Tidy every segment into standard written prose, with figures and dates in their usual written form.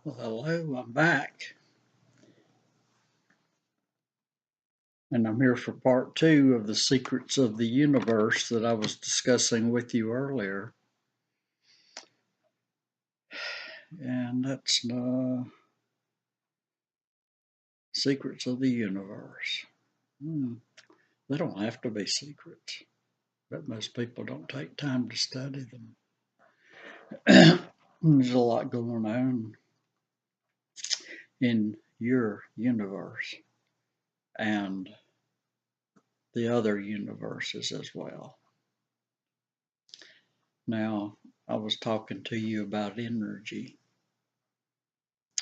Well, hello, I'm back, and I'm here for part two of the secrets of the universe that I was discussing with you earlier. And that's secrets of the universe. They don't have to be secrets, but most people don't take time to study them. There's a lot going on in your universe and the other universes as well. Now, I was talking to you about energy.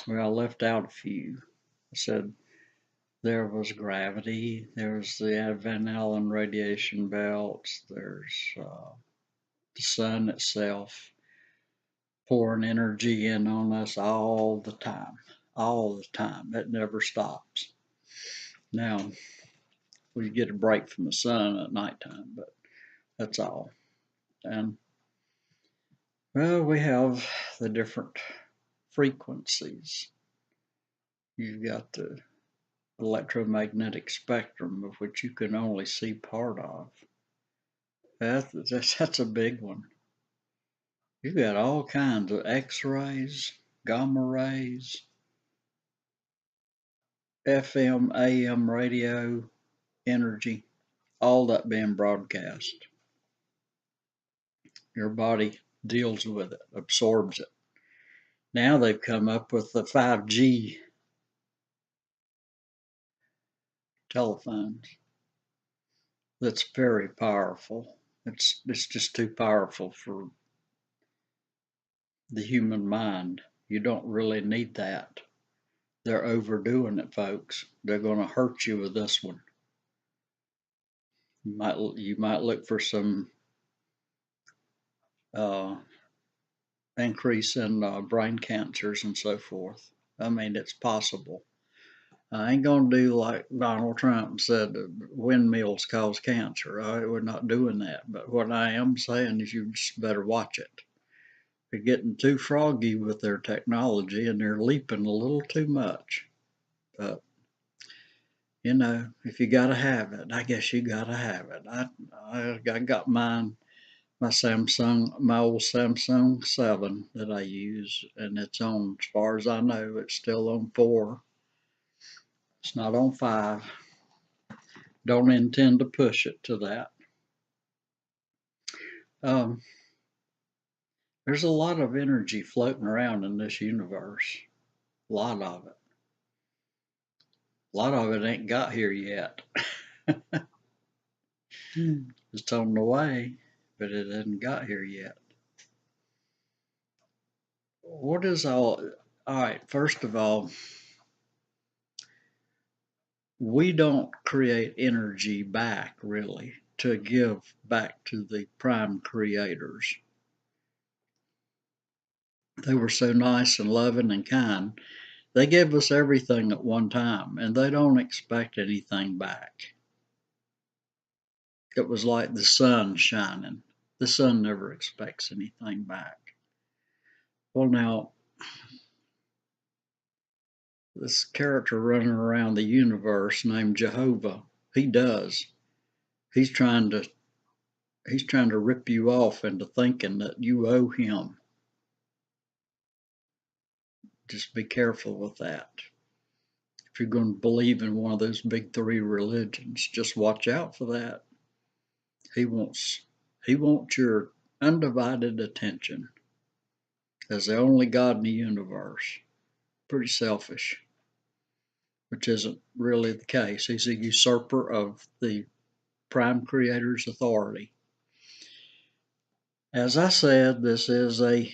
Well, I left out a few. I said there was gravity, there's the Van Allen radiation belts, there's the sun itself pouring energy in on us all the time. All the time. It never stops. Now, we get a break from the sun at nighttime, but that's all. And, well, we have the different frequencies. You've got the electromagnetic spectrum, of which you can only see part of. That's a big one. You got all kinds of X-rays, gamma rays, FM, AM radio, energy, all that being broadcast. Your body deals with it, absorbs it. Now they've come up with the 5G telephones. That's very powerful. It's just too powerful for the human mind. You don't really need that. They're overdoing it, folks. They're going to hurt you with this one. You might look for some increase in brain cancers and so forth. I mean, it's possible. I ain't going to do like Donald Trump said, windmills cause cancer. We're not doing that. But what I am saying is you just better watch it. They're getting too froggy with their technology and they're leaping a little too much. But, you know, if you got to have it, I guess you got to have it. I got mine, my old Samsung 7 that I use, and it's on, as far as I know, it's still on 4. It's not on 5. Don't intend to push it to that. Um, there's a lot of energy floating around in this universe. A lot of it. A lot of it ain't got here yet. It's on the way, but it hasn't got here yet. What is all right, first of all, we don't create energy back really to give back to the prime creators. They were so nice and loving and kind. They gave us everything at one time, and they don't expect anything back. It was like the sun shining. The sun never expects anything back. Well, now, this character running around the universe named Jehovah, he does. He's trying to rip you off into thinking that you owe him. Just be careful with that. If you're going to believe in one of those big 3 religions, just watch out for that. He wants your undivided attention as the only God in the universe. Pretty selfish, which isn't really the case. He's a usurper of the prime creator's authority. As I said, this is a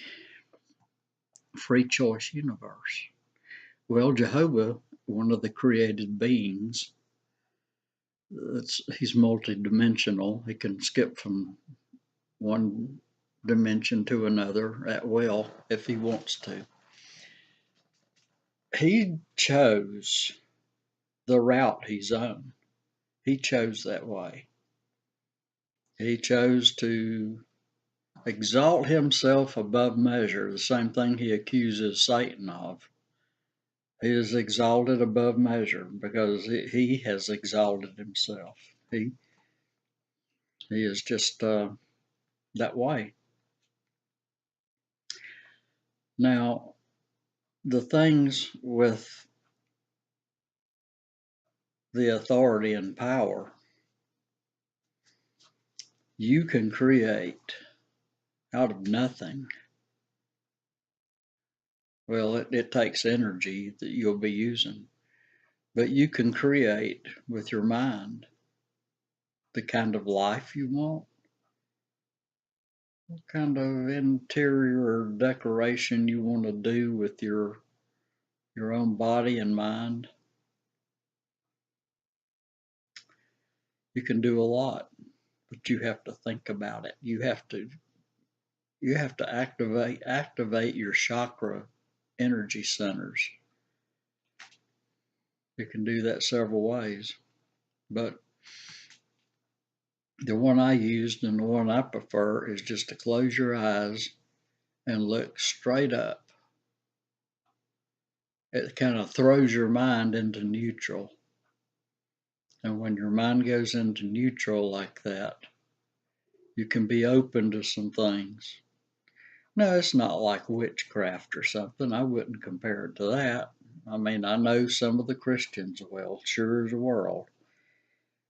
free choice universe. Well, Jehovah, one of the created beings, he's multidimensional. He can skip from one dimension to another at will if he wants to. He chose the route he's on. He chose that way. He chose to exalt himself above measure, the same thing he accuses Satan of. He is exalted above measure because he has exalted himself. He he is just that way. Now, the things with the authority and power, you can create out of nothing. Well, it takes energy that you'll be using, but you can create with your mind the kind of life you want, what kind of interior decoration you want to do with your own body and mind. You can do a lot, but you have to think about it. You have to activate your chakra energy centers. You can do that several ways, but the one I used and the one I prefer is just to close your eyes and look straight up. It kind of throws your mind into neutral. And when your mind goes into neutral like that, you can be open to some things. No, it's not like witchcraft or something. I wouldn't compare it to that. I mean, I know some of the Christians well, sure as the world,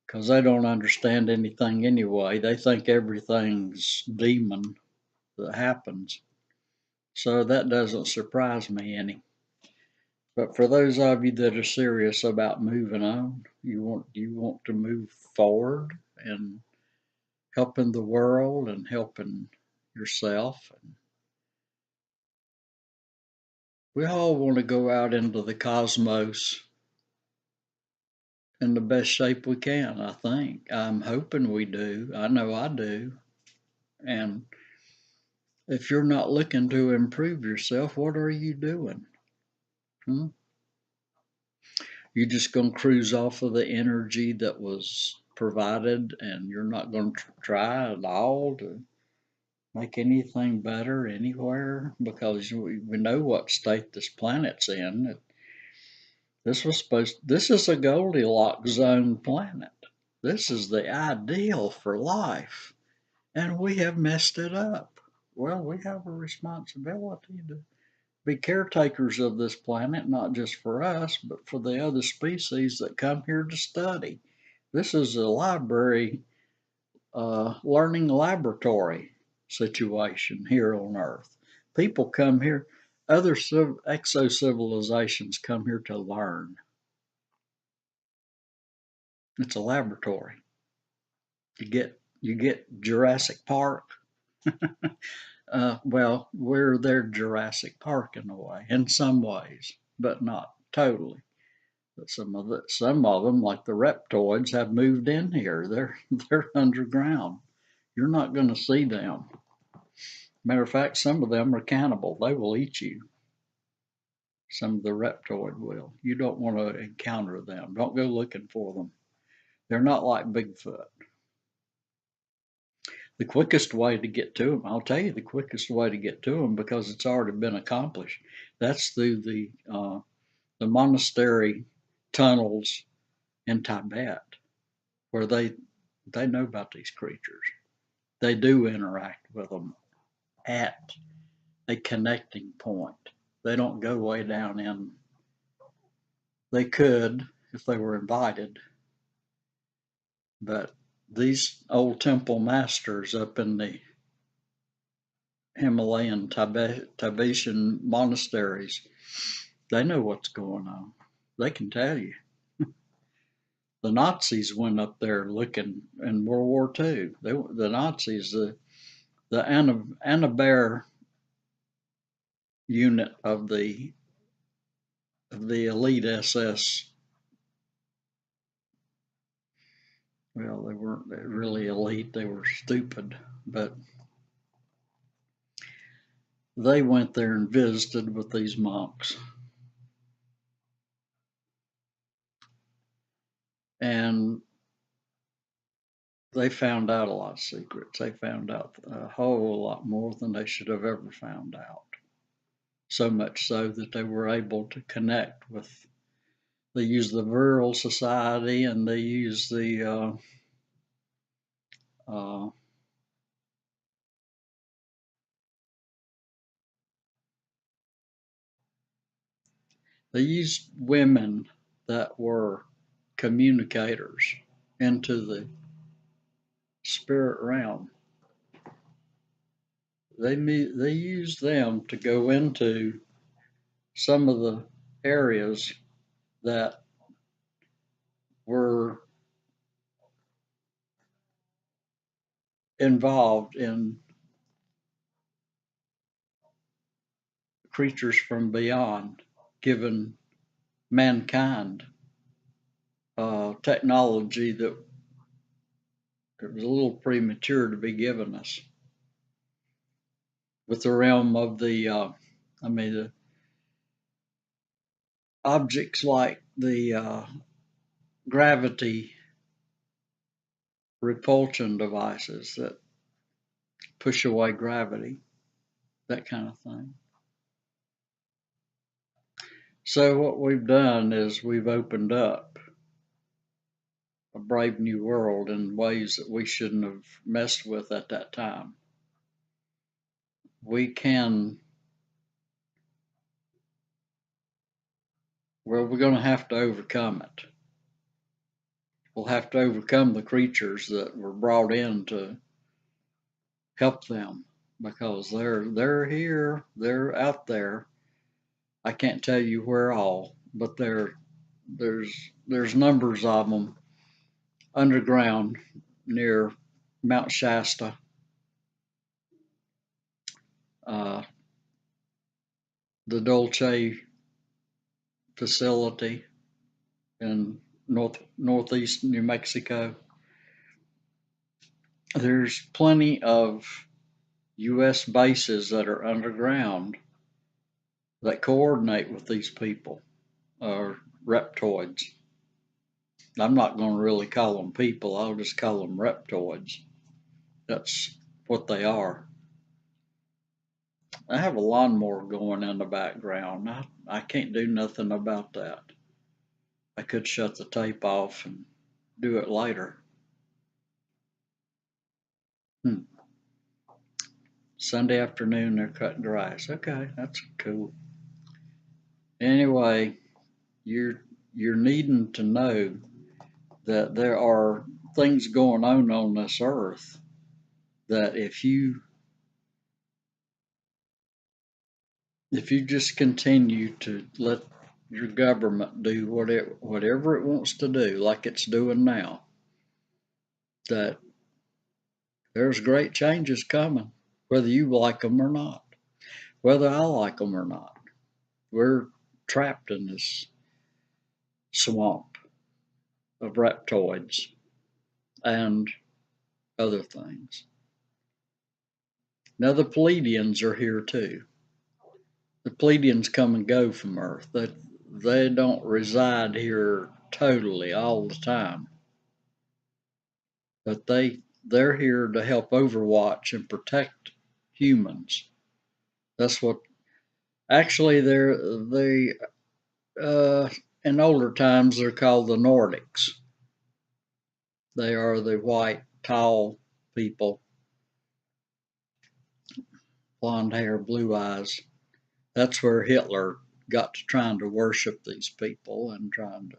because they don't understand anything anyway. They think everything's demon that happens. So that doesn't surprise me any. But for those of you that are serious about moving on, you want to move forward and helping the world and helping yourself. And we all want to go out into the cosmos in the best shape we can, I think. I'm hoping we do. I know I do. And if you're not looking to improve yourself, what are you doing? Hmm? You're just going to cruise off of the energy that was provided, and you're not going to try at all to make anything better anywhere because we know what state this planet's in. This is a Goldilocks zone planet. This is the ideal for life, and we have messed it up. Well, we have a responsibility to be caretakers of this planet, not just for us, but for the other species that come here to study. This is a library, learning laboratory situation here on Earth. People come here, other exo-civilizations come here to learn. It's a laboratory. You get Jurassic Park. Well, we're their Jurassic Park in a way, in some ways, but not totally. But some of them, like the reptoids, have moved in here. They're underground. You're not going to see them. Matter of fact, some of them are cannibal. They will eat you. Some of the reptoid will. You don't want to encounter them. Don't go looking for them. They're not like Bigfoot. The quickest way to get to them, I'll tell you the quickest way to get to them because it's already been accomplished. That's through the monastery tunnels in Tibet, where they know about these creatures. They do interact with them at a connecting point. They don't go way down in. They could if they were invited, but these old temple masters up in the Himalayan Tibetan monasteries, they know what's going on. They can tell you. The Nazis went up there looking in World War II. The Nazis, the Annaber unit of the elite SS. Well, they weren't really elite; they were stupid, but they went there and visited with these monks, and they found out a lot of secrets. They found out a whole lot more than they should have ever found out. so much so that they were able to connect with. They use the Virile Society, and they use uh, they used women that were communicators into the spirit realm. They used them to go into some of the areas that were involved in creatures from beyond, giving mankind technology that it was a little premature to be given us. With the realm of the objects like the gravity repulsion devices that push away gravity, that kind of thing. So what we've done is we've opened up a brave new world in ways that we shouldn't have messed with at that time. We can, well, we're going to have to overcome it. We'll have to overcome the creatures that were brought in to help them, because they're here, they're out there. I can't tell you where all, but there's numbers of them underground near Mount Shasta, uh, the Dolce facility in northeast New Mexico. There's plenty of U.S. bases that are underground that coordinate with these people, or reptoids. I'm not going to really call them people, I'll just call them reptoids. That's what they are. I have a lawnmower going in the background. I can't do nothing about that. I could shut the tape off and do it later. Sunday afternoon, they're cutting grass. Okay, that's cool. Anyway, you're needing to know that there are things going on this earth that if you just continue to let your government do whatever it wants to do, like it's doing now, that there's great changes coming, whether you like them or not, whether I like them or not. We're trapped in this swamp of reptoids and other things. Now the Pleiadians are here too. The Pleiadians come and go from Earth. They don't reside here totally all the time, but they're here to help overwatch and protect humans. That's what actually they in older times they're called the Nordics. They are the white, tall people, blonde hair, blue eyes. That's where Hitler got to trying to worship these people and trying to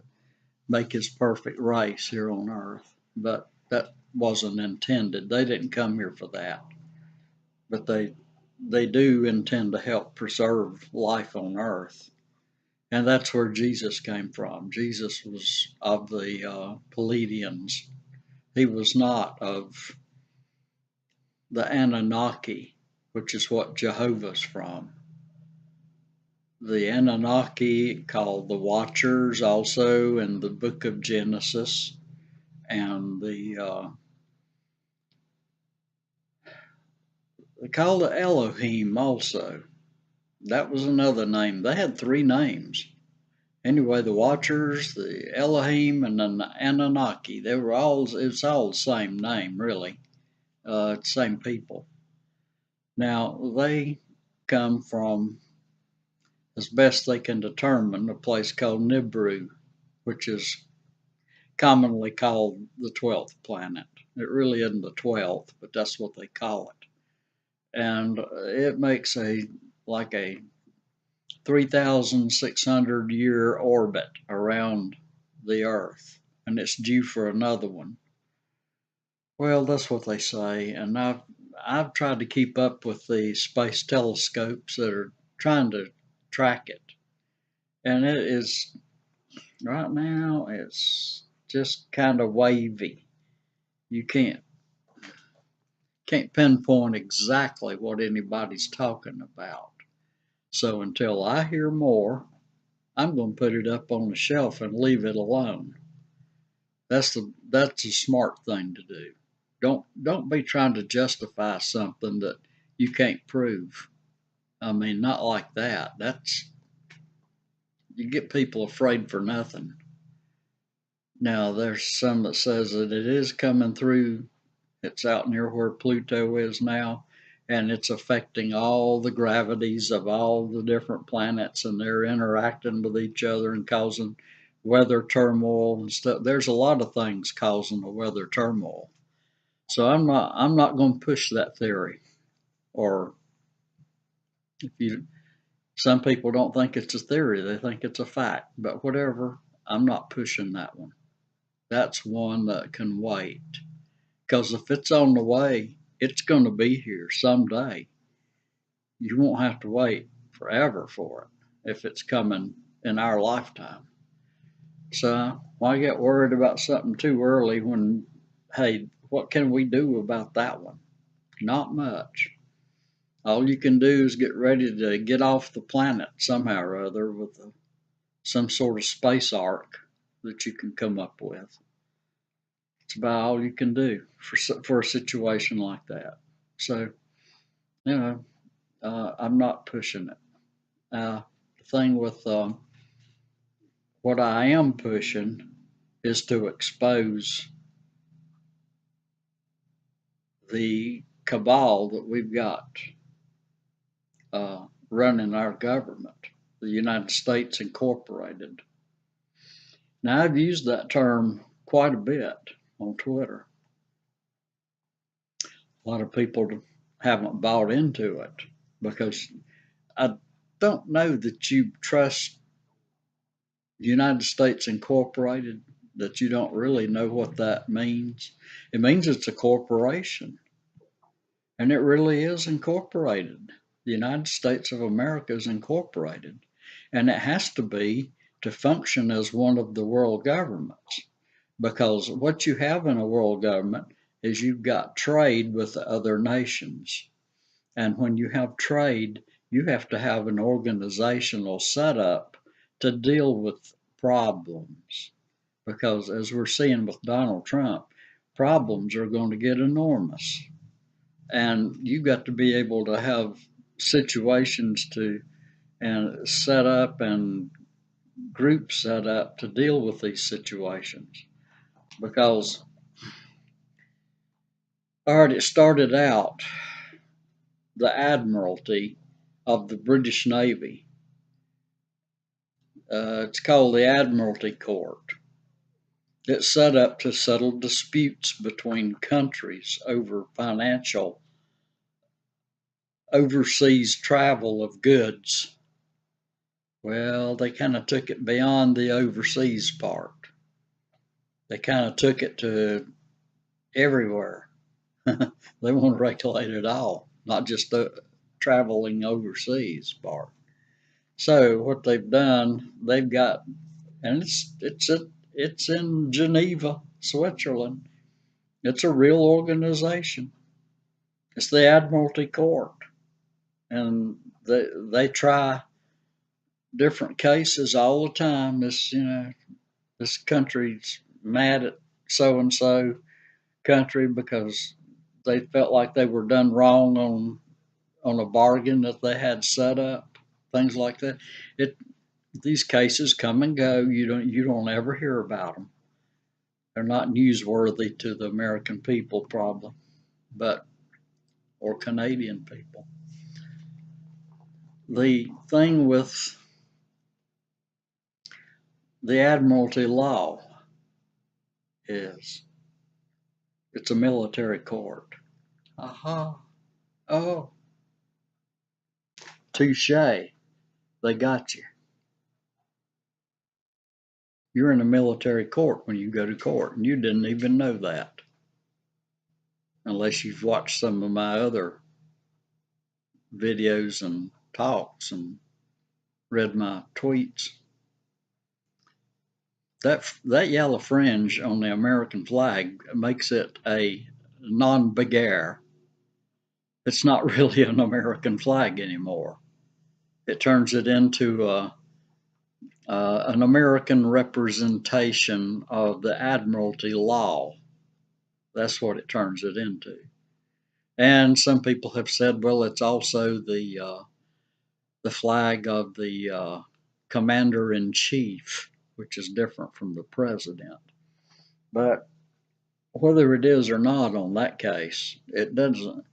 make his perfect race here on Earth. But that wasn't intended. They didn't come here for that. But they do intend to help preserve life on Earth. And that's where Jesus came from. Jesus was of the Pleiadians. He was not of the Anunnaki, which is what Jehovah's from. The Anunnaki, called the Watchers, also in the book of Genesis, and they call the Elohim also. That was another name. They had three names. Anyway, the Watchers, the Elohim, and then the Anunnaki. It's all the same name, really. It's same people. Now, they come from as best they can determine, a place called Nibiru, which is commonly called the 12th planet. It really isn't the 12th, but that's what they call it. And it makes like a 3,600 year orbit around the Earth, and it's due for another one. Well, that's what they say, and I've tried to keep up with the space telescopes that are trying to track it, and it is right now it's just kind of wavy. You can't pinpoint exactly what anybody's talking about. So until I hear more, I'm going to put it up on the shelf and leave it alone. That's the smart thing to do. Don't be trying to justify something that you can't prove. I mean, not like that. That's you get people afraid for nothing. Now there's some that says that it is coming through. It's out near where Pluto is now, and it's affecting all the gravities of all the different planets, and they're interacting with each other and causing weather turmoil and stuff. There's a lot of things causing the weather turmoil. So I'm not going to push that theory. Or if you some people don't think it's a theory, they think it's a fact. But whatever, I'm not pushing that one. That's one that can wait. Because if it's on the way, it's going to be here someday. You won't have to wait forever for it if it's coming in our lifetime. So why get worried about something too early when, hey, what can we do about that one? Not much. All you can do is get ready to get off the planet somehow or other with some sort of space arc that you can come up with. It's about all you can do for a situation like that. So, you know, I'm not pushing it. The thing with what I am pushing is to expose the cabal that we've got running our government, the United States Incorporated. Now, I've used that term quite a bit on Twitter. A lot of people haven't bought into it because I don't know that you trust the United States Incorporated, that you don't really know what that means. It means it's a corporation, and it really is incorporated. The United States of America is incorporated, and it has to be to function as one of the world governments. Because what you have in a world government is you've got trade with the other nations. And when you have trade, you have to have an organizational setup to deal with problems. Because as we're seeing with Donald Trump, problems are going to get enormous. And you've got to be able to have situations and set up and groups set up to deal with these situations. Because all right, it started out the Admiralty of the British Navy. It's called the Admiralty Court. It's set up to settle disputes between countries over financial overseas travel of goods. Well, they kind of took it beyond the overseas part. They kind of took it to everywhere. They want to regulate it all, not just the traveling overseas part. So what they've done, they've got, and it's in Geneva, Switzerland. It's a real organization. It's the Admiralty Court, and they try different cases all the time. This country's mad at so and so country because they felt like they were done wrong on a bargain that they had set up, things like that. These cases come and go. You don't ever hear about them. They're not newsworthy to the American people probably, but or Canadian people. The thing with the Admiralty law is. It's a military court. Aha. Oh, touche. They got you. You're in a military court when you go to court, and you didn't even know that, unless you've watched some of my other videos and talks and read my tweets. That yellow fringe on the American flag makes it a non-big air. It's not really an American flag anymore. It turns it into an American representation of the Admiralty law. That's what it turns it into. And some people have said, well, it's also the flag of the commander in chief, which is different from the president. But whether it is or not on that case, it doesn't.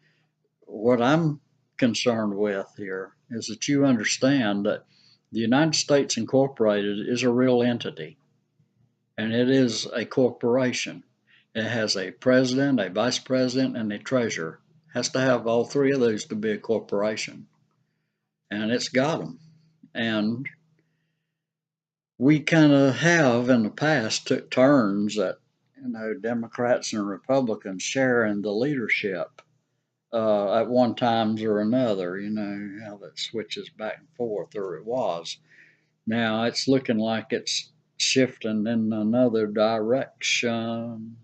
What I'm concerned with here is that you understand that the United States Incorporated is a real entity, and it is a corporation. It has a president, a vice president, and a treasurer. It has to have all three of those to be a corporation, and it's got them. And we kind of have in the past took turns at Democrats and Republicans sharing the leadership at one times or another. How that switches back and forth, or it was. Now it's looking like it's shifting in another direction,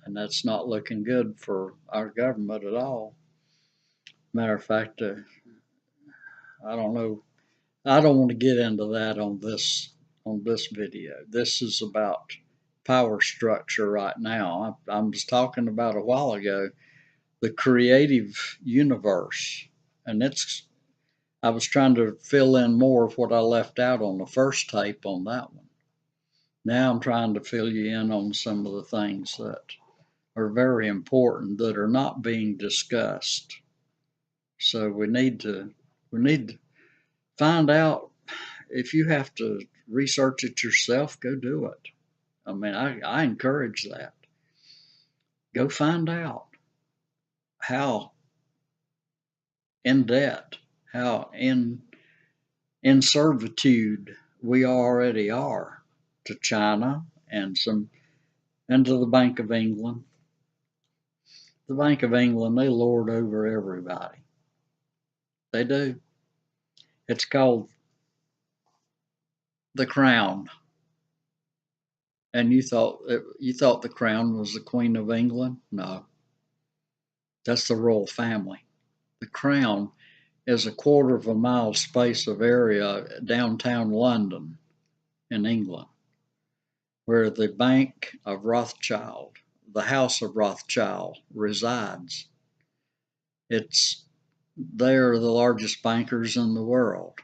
and that's not looking good for our government at all. Matter of fact, I don't know. I don't want to get into that on this video. This is about power structure right now. I was talking about a while ago the creative universe, and I was trying to fill in more of what I left out on the first tape on that one. Now I'm trying to fill you in on some of the things that are very important that are not being discussed. So we need to find out. If you have to research it yourself, go do it. I mean, I encourage that. Go find out how in debt, how in servitude we already are to China and to the Bank of England. The Bank of England, they lord over everybody. They do. It's called the Crown. And you thought the Crown was the Queen of England? No. That's the royal family. The Crown is a quarter of a mile space of area downtown London in England, where the Bank of Rothschild, the House of Rothschild, resides. They're the largest bankers in the world.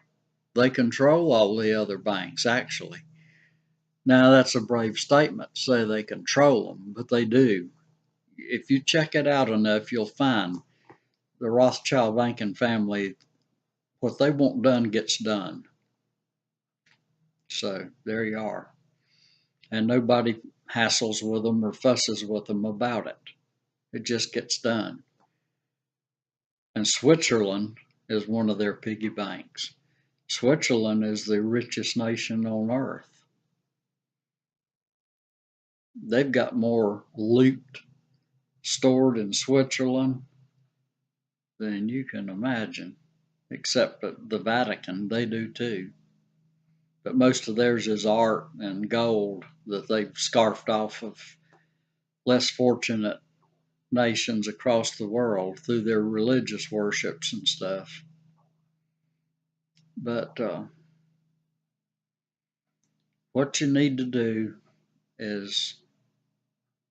They control all the other banks, actually. Now, that's a brave statement to say they control them, but they do. If you check it out enough, you'll find the Rothschild banking family, what they want done gets done. So there you are. And nobody hassles with them or fusses with them about it. It just gets done. And Switzerland is one of their piggy banks. Switzerland is the richest nation on earth. They've got more loot stored in Switzerland than you can imagine, except that the Vatican, they do too. But most of theirs is art and gold that they've scarfed off of less fortunate nations across the world through their religious worships and stuff. But what you need to do is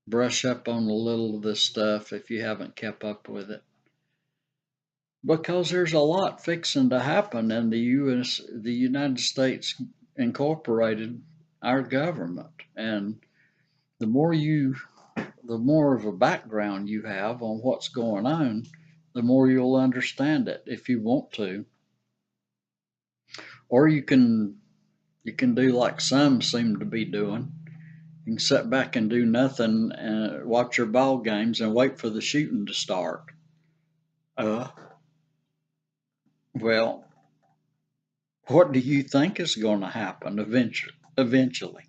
brush up on a little of this stuff if you haven't kept up with it. Because there's a lot fixing to happen in the United States Incorporated, our government. And the more of a background you have on what's going on, the more you'll understand it if you want to. Or you can You can do like some seem to be doing. You can sit back and do nothing and watch your ball games and wait for the shooting to start. Uh, well, what do you think is going to happen eventually?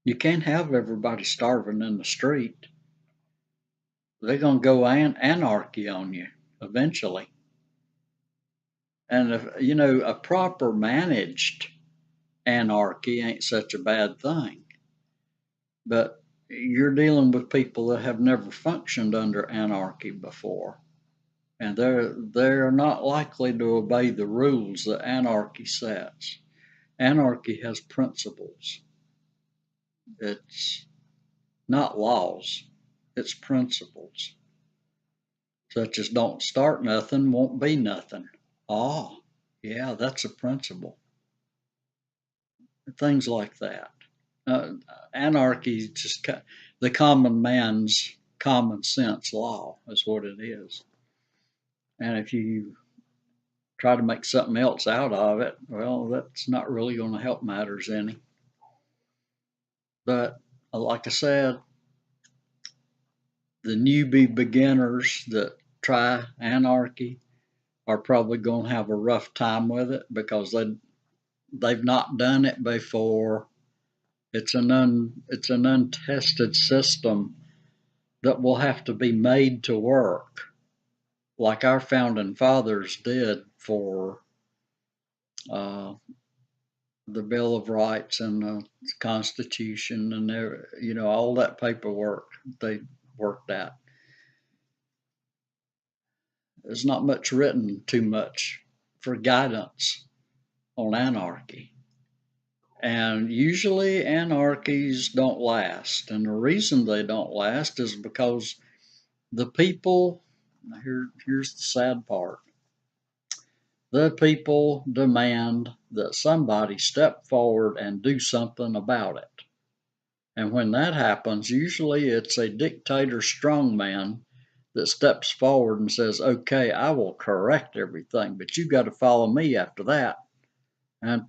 You can't have everybody starving in the street. They're going to go anarchy on you eventually. And if, a proper managed anarchy ain't such a bad thing. But you're dealing with people that have never functioned under anarchy before. And they're not likely to obey the rules that anarchy sets. Anarchy has principles. It's not laws, it's principles. Such as don't start nothing, won't be nothing. Oh, yeah, that's a principle. Things like that. Uh, Anarchy is just the common man's common sense law, is what it is. And if you try to make something else out of it, well, that's not really going to help matters any. But like I said, the newbie beginners that try anarchy are probably going to have a rough time with it because they've not done it before. It's an untested system that will have to be made to work, like our founding fathers did for uh, the Bill of Rights and the Constitution and all that paperwork they worked out. There's not much written too much for guidance on anarchy. And usually anarchies don't last. And the reason they don't last is because the people, here's the sad part, the people demand that somebody step forward and do something about it. And when that happens, usually it's a dictator strongman that steps forward and says, okay, I will correct everything, but you got to follow me after that. And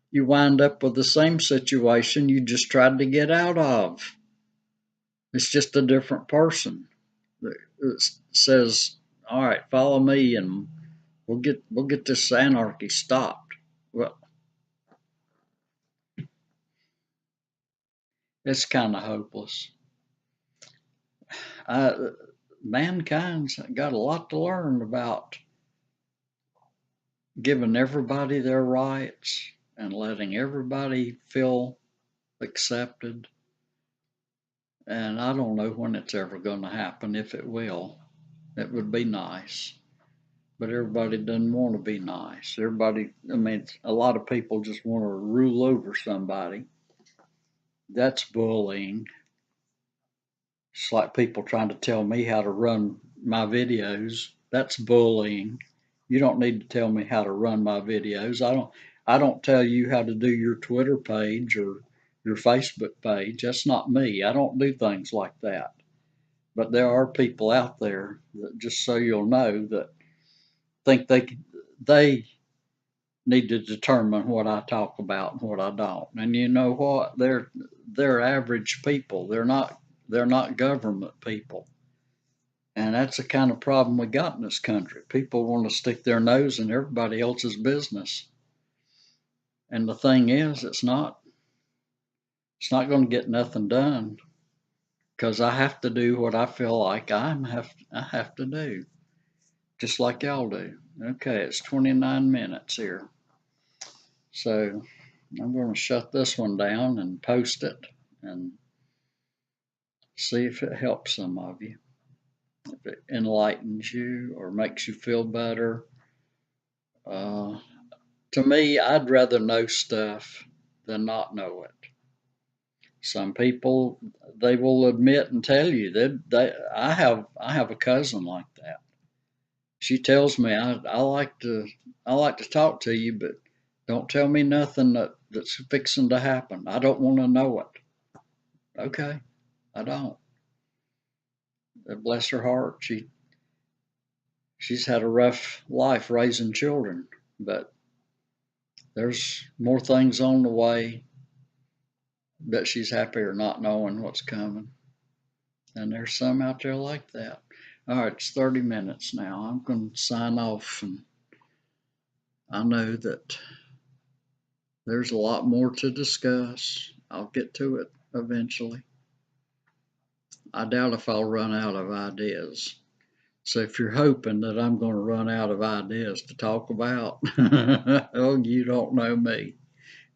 you wind up with the same situation you just tried to get out of. It's just a different person that says, all right, follow me and we'll get this anarchy stopped. Well, it's kind of hopeless. Mankind's got a lot to learn about giving everybody their rights and letting everybody feel accepted. And I don't know when it's ever going to happen, if it will. It would be nice. But everybody doesn't want to be nice. A lot of people just want to rule over somebody. That's bullying. It's like people trying to tell me how to run my videos. That's bullying. You don't need to tell me how to run my videos. I don't tell you how to do your Twitter page or your Facebook page. That's not me. I don't do things like that. But there are people out there that, just so you'll know, that think they need to determine what I talk about and what I don't. And you know what? They're average people. They're not government people. And that's the kind of problem we got in this country. People want to stick their nose in everybody else's business. And the thing is, it's not going to get nothing done because I have to do what I feel like I have to do, just like y'all do. Okay, it's 29 minutes here. So I'm going to shut this one down and post it and see if it helps some of you, if it enlightens you or makes you feel better. To me, I'd rather know stuff than not know it. Some people, they will admit and tell you that I have a cousin like that. She tells me I like to talk to you, but don't tell me nothing that's fixing to happen. I don't want to know it. Okay, I don't. Bless her heart, she's had a rough life raising children. But there's more things on the way that she's happier not knowing what's coming. And there's some out there like that. All right, it's 30 minutes now. I'm going to sign off, and I know that there's a lot more to discuss. I'll get to it eventually. I doubt if I'll run out of ideas. So if you're hoping that I'm going to run out of ideas to talk about, oh, you don't know me.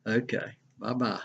Okay, bye bye.